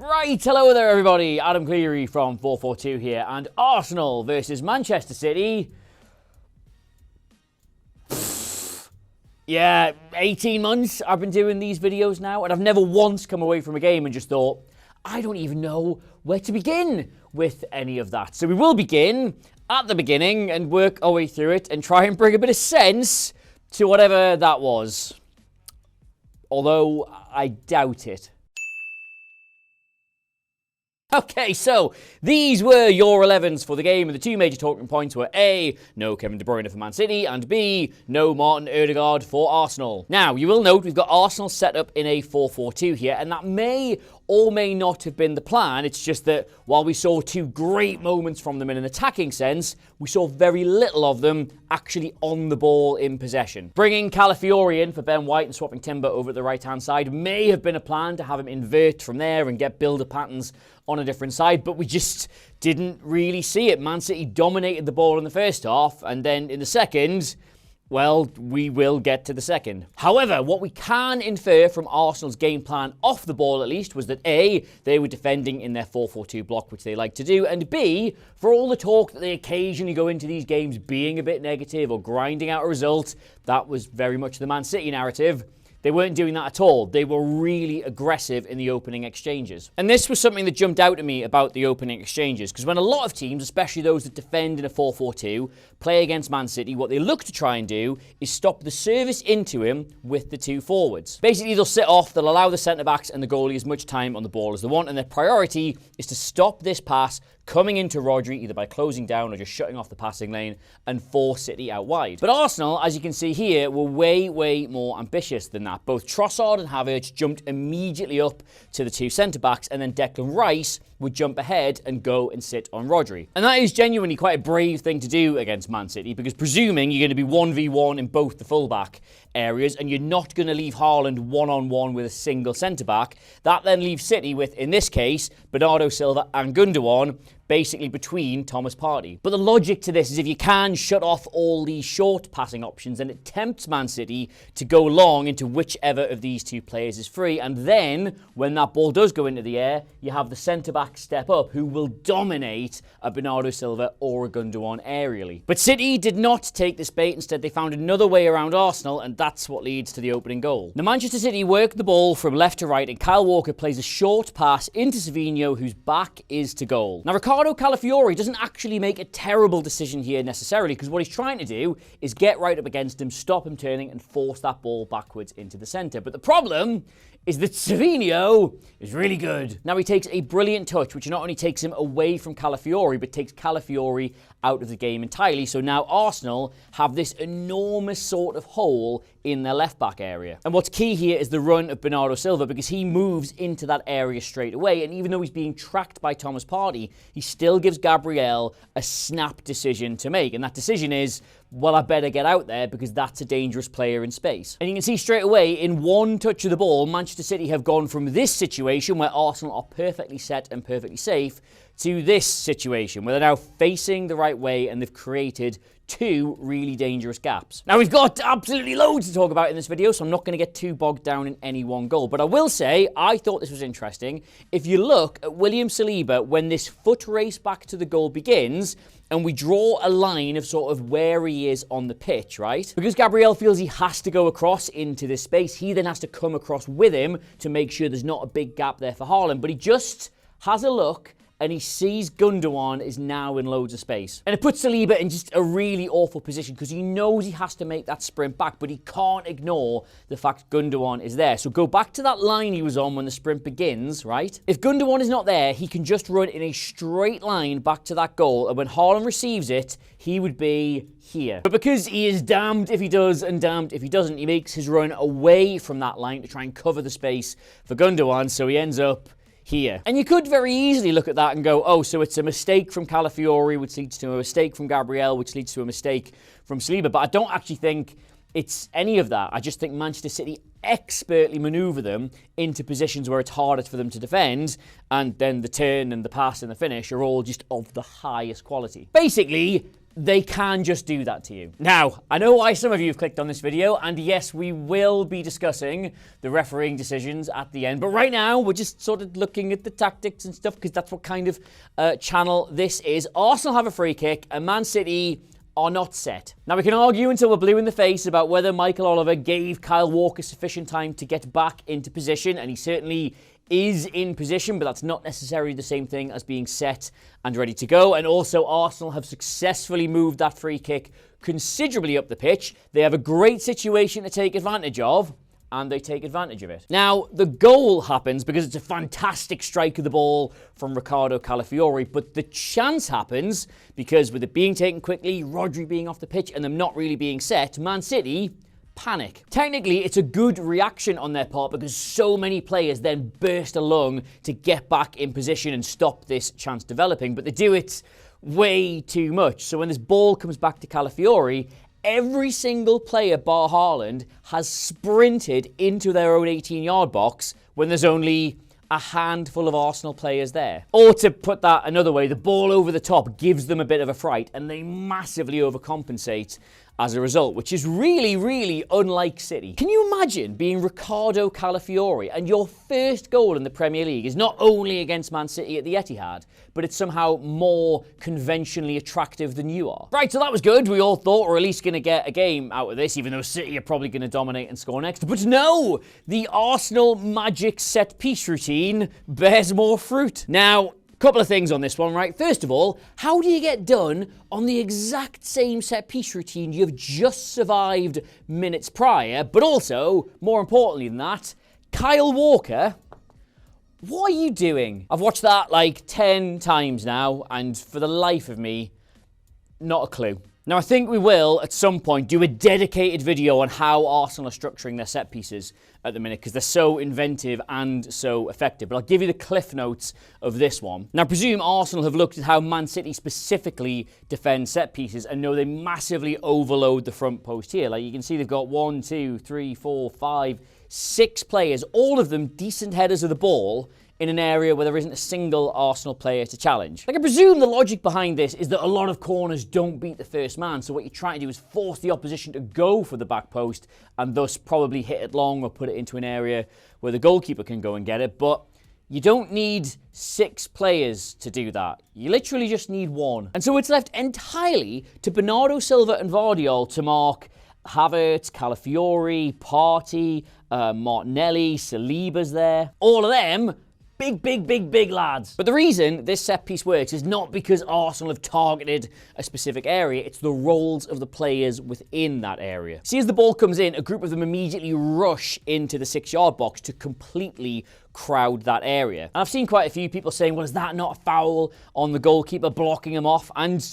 Right, hello there everybody, Adam Clery from FourFourTwo here, and Arsenal versus Manchester City. Yeah, 18 months I've been doing these videos now, and I've never once come away from a game and just thought, I don't even know where to begin with any of that. So we will begin at the beginning and work our way through it and try and bring a bit of sense to whatever that was. Although, I doubt it. Okay, so these were your 11s for the game, and the two major talking points were A, no Kevin De Bruyne for Man City, and B, no Martin Odegaard for Arsenal. Now, you will note we've got Arsenal set up in a 4-4-2 here, and that may or may not have been the plan. It's just that while we saw two great moments from them in an attacking sense, we saw very little of them actually on the ball in possession. Bringing Calafiori in for Ben White and swapping Timber over at the right-hand side may have been a plan to have him invert from there and get builder patterns on a different side, but we just didn't really see it. Man City dominated the ball in the first half, and then in the second, well, we will get to the second. However, what we can infer from Arsenal's game plan off the ball at least was that A, they were defending in their 4-4-2 block, which they like to do, and B, for all the talk that they occasionally go into these games being a bit negative or grinding out a result, that was very much the Man City narrative. They weren't doing that at all. They were really aggressive in the opening exchanges. And this was something that jumped out at me about the opening exchanges, because when a lot of teams, especially those that defend in a 4-4-2, play against Man City, what they look to try and do is stop the service into him with the two forwards. Basically, they'll sit off, they'll allow the centre-backs and the goalie as much time on the ball as they want, and their priority is to stop this pass coming into Rodri either by closing down or just shutting off the passing lane and force City out wide. But Arsenal, as you can see here, were way more ambitious than that. Both Trossard and Havertz jumped immediately up to the two centre-backs, and then Declan Rice would jump ahead and go and sit on Rodri. And that is genuinely quite a brave thing to do against Man City, because presuming you're going to be 1v1 in both the fullback areas and you're not going to leave Haaland one-on-one with a single centre-back, that then leaves City with, in this case, Bernardo Silva and Gundogan basically between Thomas Partey. But the logic to this is if you can shut off all these short passing options, then it tempts Man City to go long into whichever of these two players is free, and then when that ball does go into the air, you have the centre-back step up who will dominate a Bernardo Silva or a Gundogan aerially. But City did not take this bait. Instead, they found another way around Arsenal, and that's what leads to the opening goal. Now, Manchester City work the ball from left to right, and Kyle Walker plays a short pass into Savinho, whose back is to goal. Now, Ricardo Calafiori doesn't actually make a terrible decision here necessarily, because what he's trying to do is get right up against him, stop him turning, and force that ball backwards into the centre. But the problem is that Savinho is really good. Now he takes a brilliant touch, which not only takes him away from Calafiori, but takes Calafiori out of the game entirely. So now Arsenal have this enormous sort of hole in their left-back area. And what's key here is the run of Bernardo Silva, because he moves into that area straight away. And even though he's being tracked by Thomas Partey, he still gives 𝗕𝗓𝗄 a snap decision to make. And that decision is, well, I better get out there because that's a dangerous player in space. And you can see straight away, in one touch of the ball, Manchester City have gone from this situation where Arsenal are perfectly set and perfectly safe to this situation where they're now facing the right way and they've created two really dangerous gaps. Now, we've got absolutely loads to talk about in this video, so I'm not going to get too bogged down in any one goal. But I will say, I thought this was interesting. If you look at William Saliba, when this foot race back to the goal begins, and we draw a line of sort of where he is on the pitch, right? Because 𝗕𝗓𝗄 feels he has to go across into this space, he then has to come across with him to make sure there's not a big gap there for Haaland. But he just has a look, and he sees Gundogan is now in loads of space. And it puts Saliba in just a really awful position because he knows he has to make that sprint back, but he can't ignore the fact Gundogan is there. So go back to that line he was on when the sprint begins, right? If Gundogan is not there, he can just run in a straight line back to that goal, and when Haaland receives it, he would be here. But because he is damned if he does and damned if he doesn't, he makes his run away from that line to try and cover the space for Gundogan, so he ends up here. And you could very easily look at that and go, oh, so it's a mistake from Calafiori, which leads to a mistake from 𝗕𝗓𝗄, which leads to a mistake from Saliba. But I don't actually think it's any of that. I just think Manchester City expertly manoeuvre them into positions where it's hardest for them to defend, and then the turn and the pass and the finish are all just of the highest quality. Basically, they can just do that to you. Now, I know why some of you have clicked on this video, and yes, we will be discussing the refereeing decisions at the end, but right now, we're just sort of looking at the tactics and stuff, because that's what kind of channel this is. Arsenal have a free kick, and Man City are not set. Now, we can argue until we're blue in the face about whether Mikel Arteta gave Kyle Walker sufficient time to get back into position, and he certainly is in position, but that's not necessarily the same thing as being set and ready to go. And also, Arsenal have successfully moved that free kick considerably up the pitch. They have a great situation to take advantage of, and they take advantage of it. Now, the goal happens because it's a fantastic strike of the ball from 𝗕𝗫𝗓𝗓𝗓, but the chance happens because with it being taken quickly, Rodri being off the pitch, and them not really being set, Man City panic. Technically, it's a good reaction on their part because so many players then burst along to get back in position and stop this chance developing, but they do it way too much. So when this ball comes back to Calafiori, every single player bar Haaland has sprinted into their own 18-yard box when there's only a handful of Arsenal players there. Or to put that another way, the ball over the top gives them a bit of a fright and they massively overcompensate as a result, which is really, really unlike City. Can you imagine being 𝗕𝗫𝗓𝗓𝗓 and your first goal in the Premier League is not only against Man City at the Etihad, but it's somehow more conventionally attractive than you are? Right, so that was good. We all thought we're at least going to get a game out of this, even though City are probably going to dominate and score next. But no, the Arsenal magic set-piece routine bears more fruit. Now, couple of things on this one, right? First of all, how do you get done on the exact same set-piece routine you've just survived minutes prior? But also, more importantly than that, Kyle Walker, what are you doing? I've watched that like 10 times now, and for the life of me, not a clue. Now, I think we will, at some point, do a dedicated video on how Arsenal are structuring their set pieces at the minute, because they're so inventive and so effective. But I'll give you the cliff notes of this one. Now, I presume Arsenal have looked at how Man City specifically defend set pieces and know they massively overload the front post here. Like, you can see they've got 1, 2, 3, 4, 5, 6 players, all of them decent headers of the ball, in an area where there isn't a single Arsenal player to challenge. Like, I presume the logic behind this is that a lot of corners don't beat the first man, so what you're trying to do is force the opposition to go for the back post and thus probably hit it long or put it into an area where the goalkeeper can go and get it, but you don't need 6 players to do that. You literally just need 1. And so it's left entirely to Bernardo Silva and 𝗕𝗓𝗓𝗓 to mark Havertz, Calafiori, Partey, Martinelli, Saliba's there. All of them big lads. But the reason this set piece works is not because Arsenal have targeted a specific area, it's the roles of the players within that area. See, as the ball comes in, a group of them immediately rush into the 6-yard box to completely crowd that area. And I've seen quite a few people saying, well, is that not a foul on the goalkeeper blocking him off? And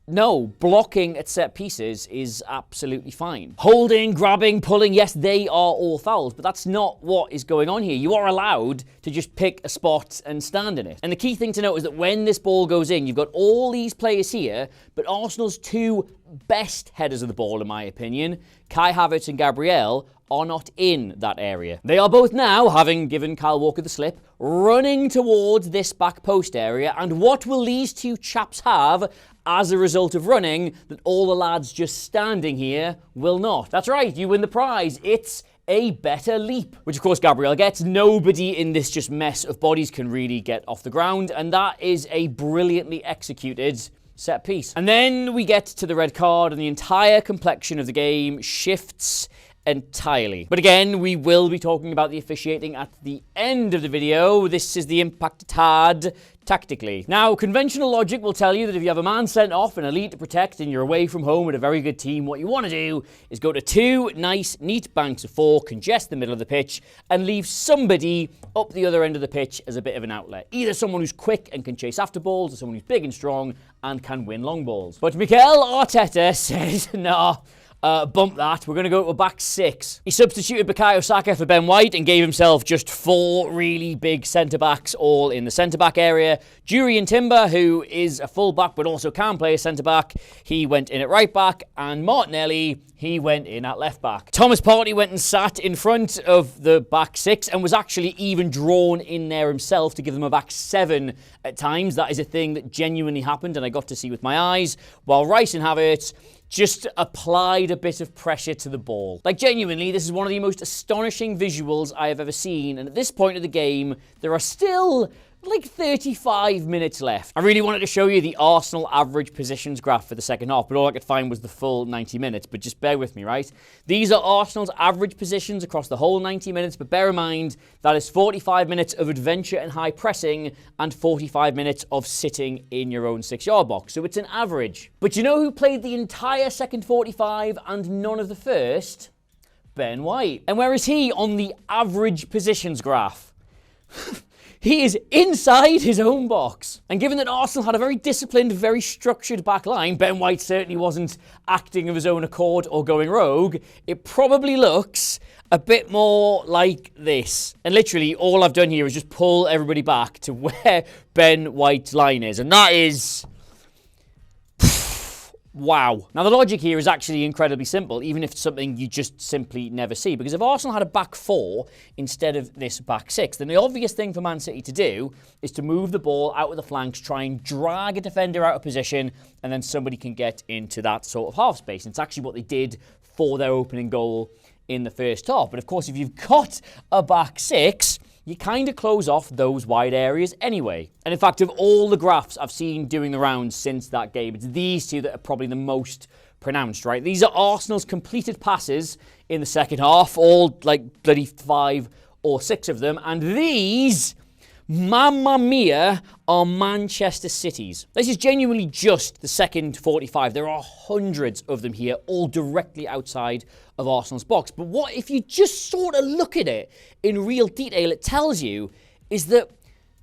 no, blocking at set pieces is absolutely fine. Holding, grabbing, pulling, yes, they are all fouls, but that's not what is going on here. You are allowed to just pick a spot and stand in it. And the key thing to note is that when this ball goes in, you've got all these players here, but Arsenal's 2 best headers of the ball, in my opinion, Kai Havertz and Gabriel, are not in that area. They are both now, having given Kyle Walker the slip, running towards this back post area, and what will these 2 chaps have as a result of running that all the lads just standing here will not? That's right, you win the prize. It's a better leap, which of course Gabriel gets. Nobody in this just mess of bodies can really get off the ground, and that is a brilliantly executed set piece. And then we get to the red card, and the entire complexion of the game shifts entirely. But again, we will be talking about the officiating at the end of the video. This is the impact it had tactically. Now, conventional logic will tell you that if you have a man sent off and a lead to protect and you're away from home with a very good team, what you want to do is go to 2 nice, neat banks of 4, congest the middle of the pitch, and leave somebody up the other end of the pitch as a bit of an outlet. Either someone who's quick and can chase after balls, or someone who's big and strong and can win long balls. But Mikel Arteta says, nah, bump that. We're going to go to a back 6. He substituted Bukayo Saka for Ben White and gave himself just 4 really big centre-backs all in the centre-back area. Jurrien Timber, who is a full-back but also can play a centre-back, he went in at right-back. And Martinelli, he went in at left-back. Thomas Partey went and sat in front of the back 6 and was actually even drawn in there himself to give them a back 7 at times. That is a thing that genuinely happened and I got to see with my eyes. While Rice and Havertz just applied a bit of pressure to the ball. Like, genuinely, this is one of the most astonishing visuals I have ever seen. And at this point of the game, there are still like 35 minutes left. I really wanted to show you the Arsenal average positions graph for the second half, but all I could find was the full 90 minutes. But just bear with me, right? These are Arsenal's average positions across the whole 90 minutes, but bear in mind that is 45 minutes of adventure and high pressing and 45 minutes of sitting in your own 6-yard box. So it's an average. But you know who played the entire second 45 and none of the first? Ben White. And where is he on the average positions graph? He is inside his own box. And given that Arsenal had a very disciplined, very structured back line, Ben White certainly wasn't acting of his own accord or going rogue, it probably looks a bit more like this. And literally, all I've done here is just pull everybody back to where Ben White's line is. And that is... wow. Now, the logic here is actually incredibly simple, even if it's something you just simply never see. Because if Arsenal had a back 4 instead of this back 6, then the obvious thing for Man City to do is to move the ball out of the flanks, try and drag a defender out of position, and then somebody can get into that sort of half space. And it's actually what they did for their opening goal in the first half. But of course, if you've got a back 6, you kind of close off those wide areas anyway. And in fact, of all the graphs I've seen doing the rounds since that game, it's these two that are probably the most pronounced, right? These are Arsenal's completed passes in the second half, all like bloody 5 or 6 of them. And these, mamma mia, are Manchester City's. This is genuinely just the second 45. There are hundreds of them here, all directly outside of Arsenal's box. But what if you just sort of look at it in real detail, it tells you is that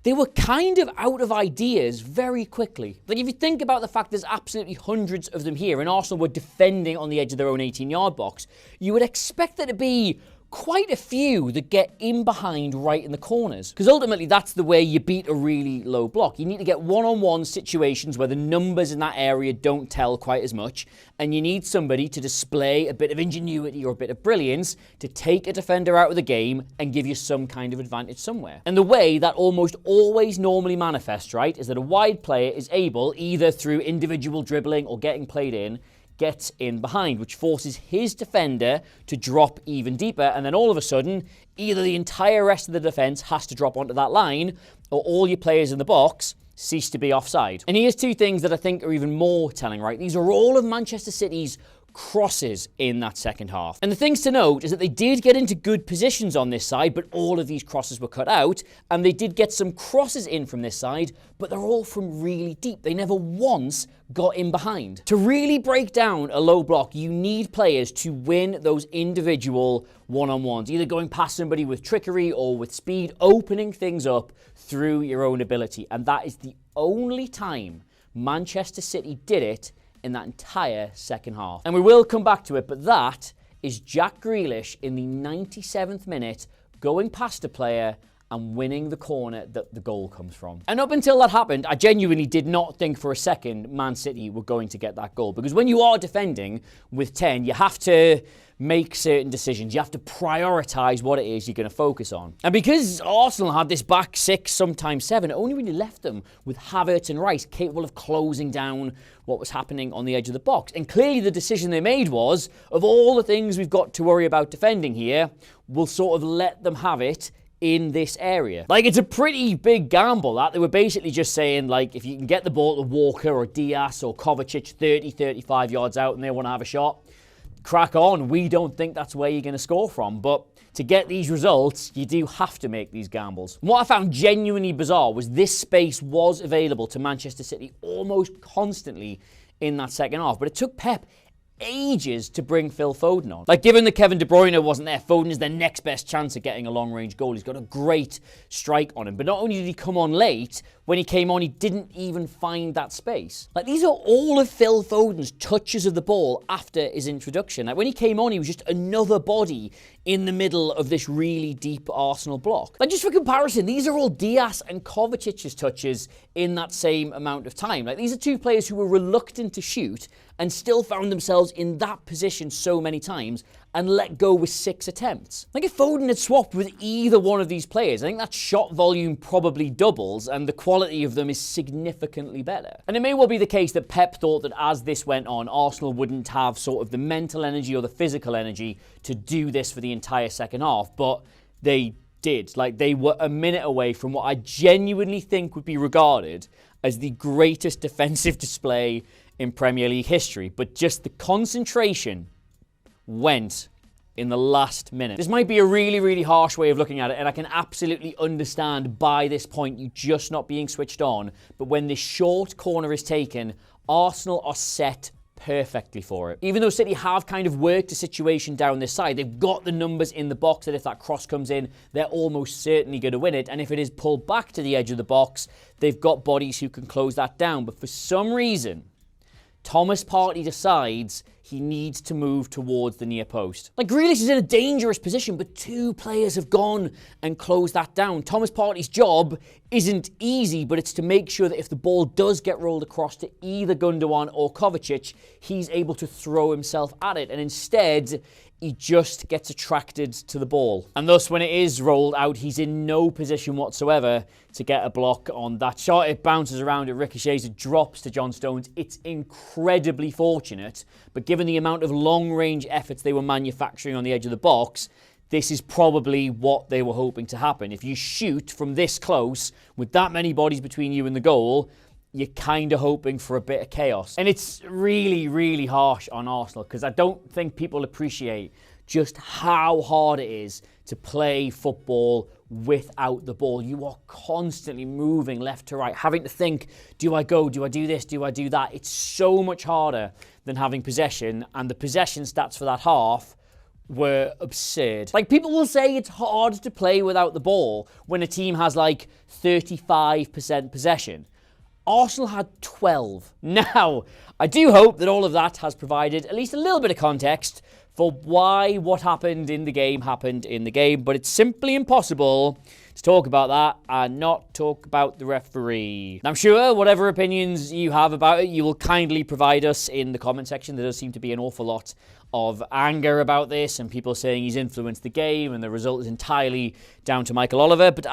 they were kind of out of ideas very quickly. Like, if you think about the fact there's absolutely hundreds of them here and Arsenal were defending on the edge of their own 18-yard box, you would expect there to be quite a few that get in behind right in the corners. Because ultimately, that's the way you beat a really low block. You need to get one-on-one situations where the numbers in that area don't tell quite as much, and you need somebody to display a bit of ingenuity or a bit of brilliance to take a defender out of the game and give you some kind of advantage somewhere. And the way that almost always normally manifests, right, is that a wide player is able, either through individual dribbling or getting played in, gets in behind, which forces his defender to drop even deeper, and then all of a sudden, either the entire rest of the defence has to drop onto that line, or all your players in the box cease to be offside. And here's two things that I think are even more telling, right? These are all of Manchester City's crosses in that second half. And the things to note is that they did get into good positions on this side, but all of these crosses were cut out, and they did get some crosses in from this side, but they're all from really deep. They never once got in behind. To really break down a low block, you need players to win those individual one-on-ones, either going past somebody with trickery or with speed, opening things up through your own ability. And that is the only time Manchester City did it in that entire second half. And we will come back to it, but that is Jack Grealish in the 97th minute going past a player and winning the corner that the goal comes from. And up until that happened, I genuinely did not think for a second Man City were going to get that goal. Because when you are defending with 10, you have to make certain decisions. You have to prioritise what it is you're going to focus on. And because Arsenal had this back 6, sometimes 7, it only really left them with Havertz and Rice capable of closing down what was happening on the edge of the box. And clearly the decision they made was, of all the things we've got to worry about defending here, we'll sort of let them have it in this area. Like, it's a pretty big gamble that. They were basically just saying, like, if you can get the ball to Walker or Diaz or Kovacic 30, 35 yards out and they want to have a shot, crack on. We don't think that's where you're going to score from. But to get these results, you do have to make these gambles. And what I found genuinely bizarre was this space was available to Manchester City almost constantly in that second half. But it took Pep ages to bring Phil Foden on. Like, given that Kevin De Bruyne wasn't there, Foden is their next best chance at getting a long-range goal. He's got a great strike on him. But not only did he come on late, when he came on, he didn't even find that space. Like, these are all of Phil Foden's touches of the ball after his introduction. Like, when he came on, he was just another body in the middle of this really deep Arsenal block. Like, just for comparison, these are all Diaz and Kovacic's touches in that same amount of time. Like, these are two players who were reluctant to shoot and still found themselves in that position so many times and let go with 6 attempts. Like, if Foden had swapped with either one of these players, I think that shot volume probably doubles and the quality of them is significantly better. And it may well be the case that Pep thought that as this went on, Arsenal wouldn't have sort of the mental energy or the physical energy to do this for the entire second half, but they did. Like, they were a minute away from what I genuinely think would be regarded as the greatest defensive display in Premier League history. But just the concentration went in the last minute. This might be a really, really harsh way of looking at it, and I can absolutely understand by this point you just not being switched on, but when this short corner is taken, Arsenal are set perfectly for it. Even though City have kind of worked a situation down this side, they've got the numbers in the box that if that cross comes in, they're almost certainly going to win it. And if it is pulled back to the edge of the box, they've got bodies who can close that down. But for some reason, Thomas Partey decides he needs to move towards the near post. Like, Grealish is in a dangerous position, but 2 players have gone and closed that down. Thomas Partey's job isn't easy, but it's to make sure that if the ball does get rolled across to either Gundogan or Kovacic, he's able to throw himself at it. And instead, he just gets attracted to the ball. And thus, when it is rolled out, he's in no position whatsoever to get a block on that shot. It bounces around, it ricochets, it drops to John Stones. It's incredibly fortunate, but given the amount of long-range efforts they were manufacturing on the edge of the box, this is probably what they were hoping to happen. If you shoot from this close, with that many bodies between you and the goal, you're kind of hoping for a bit of chaos. And it's really, really harsh on Arsenal because I don't think people appreciate just how hard it is to play football without the ball. You are constantly moving left to right, having to think, do I go, do I do this, do I do that? It's so much harder than having possession, and the possession stats for that half were absurd. Like, people will say it's hard to play without the ball when a team has like 35% possession. Arsenal had 12. Now, I do hope that all of that has provided at least a little bit of context for why what happened in the game, but it's simply impossible to talk about that and not talk about the referee. I'm sure whatever opinions you have about it, you will kindly provide us in the comment section. There does seem to be an awful lot of anger about this and people saying he's influenced the game and the result is entirely down to Mikel Oliver. But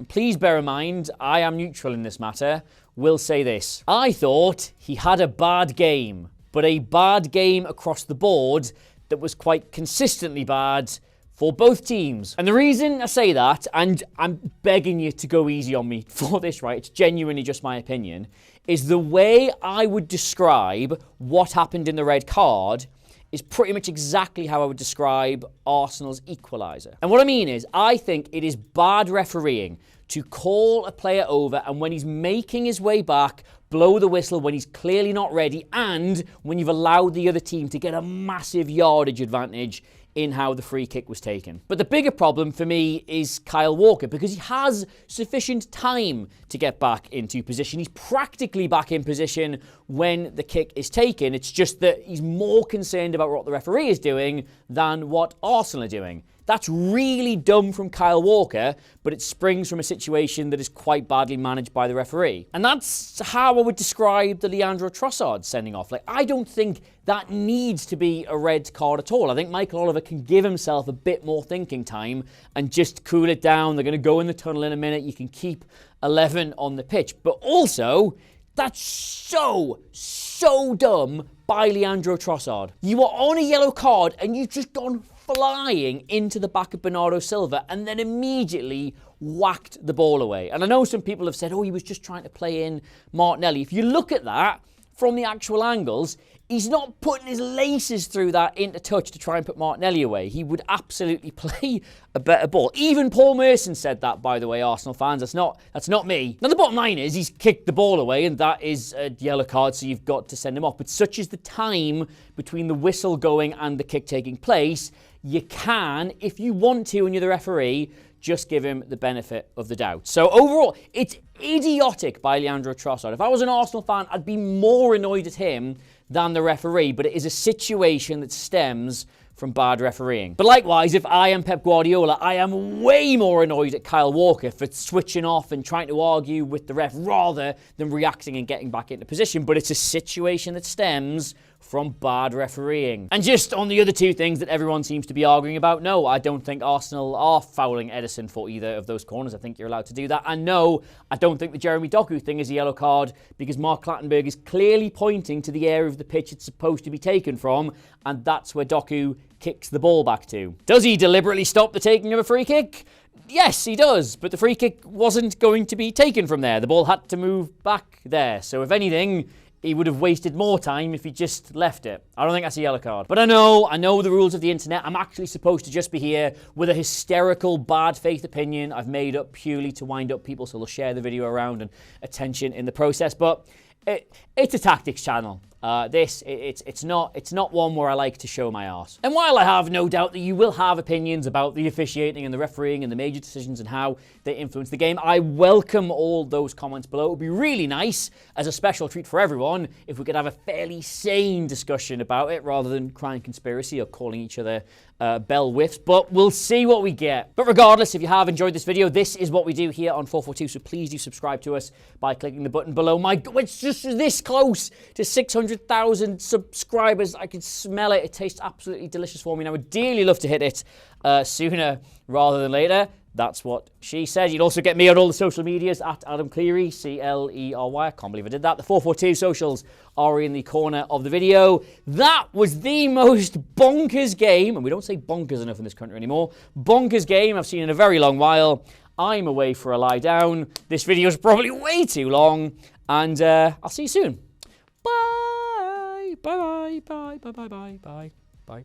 please bear in mind, I am neutral in this matter, will say this. I thought he had a bad game, but a bad game across the board that was quite consistently bad for both teams. And the reason I say that, and I'm begging you to go easy on me for this, right? It's genuinely just my opinion, is the way I would describe what happened in the red card is pretty much exactly how I would describe Arsenal's equaliser. And what I mean is, I think it is bad refereeing to call a player over and when he's making his way back, blow the whistle when he's clearly not ready and when you've allowed the other team to get a massive yardage advantage in how the free kick was taken. But the bigger problem for me is Kyle Walker, because he has sufficient time to get back into position. He's practically back in position when the kick is taken. It's just that he's more concerned about what the referee is doing than what Arsenal are doing. That's really dumb from Kyle Walker, but it springs from a situation that is quite badly managed by the referee. And that's how I would describe the Leandro Trossard sending off. Like, I don't think that needs to be a red card at all. I think Mikel Oliver can give himself a bit more thinking time and just cool it down. They're going to go in the tunnel in a minute. You can keep 11 on the pitch. But also, that's so dumb by Leandro Trossard. You are on a yellow card and you've just gone flying into the back of Bernardo Silva and then immediately whacked the ball away. And I know some people have said, oh, he was just trying to play in Martinelli. If you look at that from the actual angles, he's not putting his laces through that into touch to try and put Martinelli away. He would absolutely play a better ball. Even Paul Merson said that, by the way, Arsenal fans. That's not me. Now, the bottom line is he's kicked the ball away, and that is a yellow card, so you've got to send him off. But such is the time between the whistle going and the kick taking place, you can, if you want to and you're the referee, just give him the benefit of the doubt. So overall, it's idiotic by Leandro Trossard. If I was an Arsenal fan, I'd be more annoyed at him than the referee, but it is a situation that stems from bad refereeing. But likewise, if I am Pep Guardiola, I am way more annoyed at Kyle Walker for switching off and trying to argue with the ref rather than reacting and getting back into position. But it's a situation that stems from bad refereeing. And just on the other two things that everyone seems to be arguing about, no, I don't think Arsenal are fouling Ederson for either of those corners. I think you're allowed to do that. And no, I don't think the Jeremy Doku thing is a yellow card because Mark Clattenburg is clearly pointing to the area of the pitch it's supposed to be taken from, and that's where Doku kicks the ball back to. Does he deliberately stop the taking of a free kick? Yes, he does, but the free kick wasn't going to be taken from there. The ball had to move back there. So if anything, he would have wasted more time if he just left it. I don't think that's a yellow card. But I know the rules of the internet. I'm actually supposed to just be here with a hysterical bad faith opinion I've made up purely to wind up people so they'll share the video around and attention in the process. But it's a tactics channel. It's not one where I like to show my arse. And while I have no doubt that you will have opinions about the officiating and the refereeing and the major decisions and how they influence the game, I welcome all those comments below. It would be really nice as a special treat for everyone if we could have a fairly sane discussion about it rather than crying conspiracy or calling each other bell whiffs, but we'll see what we get. But regardless, if you have enjoyed this video, this is what we do here on 442, so please do subscribe to us by clicking the button below. My God, it's just this close to 600,000 subscribers. I can smell it. It tastes absolutely delicious for me, and I would dearly love to hit it sooner rather than later. That's what she said. You'd also get me on all the social medias at Adam Clery, Clery. I can't believe I did that. The 442 socials are in the corner of the video. That was the most bonkers game, and we don't say bonkers enough in this country anymore, bonkers game I've seen in a very long while. I'm away for a lie down. This video is probably way too long, and I'll see you soon. Bye. Bye. Bye. Bye. Bye. Bye. Bye. Bye. Bye.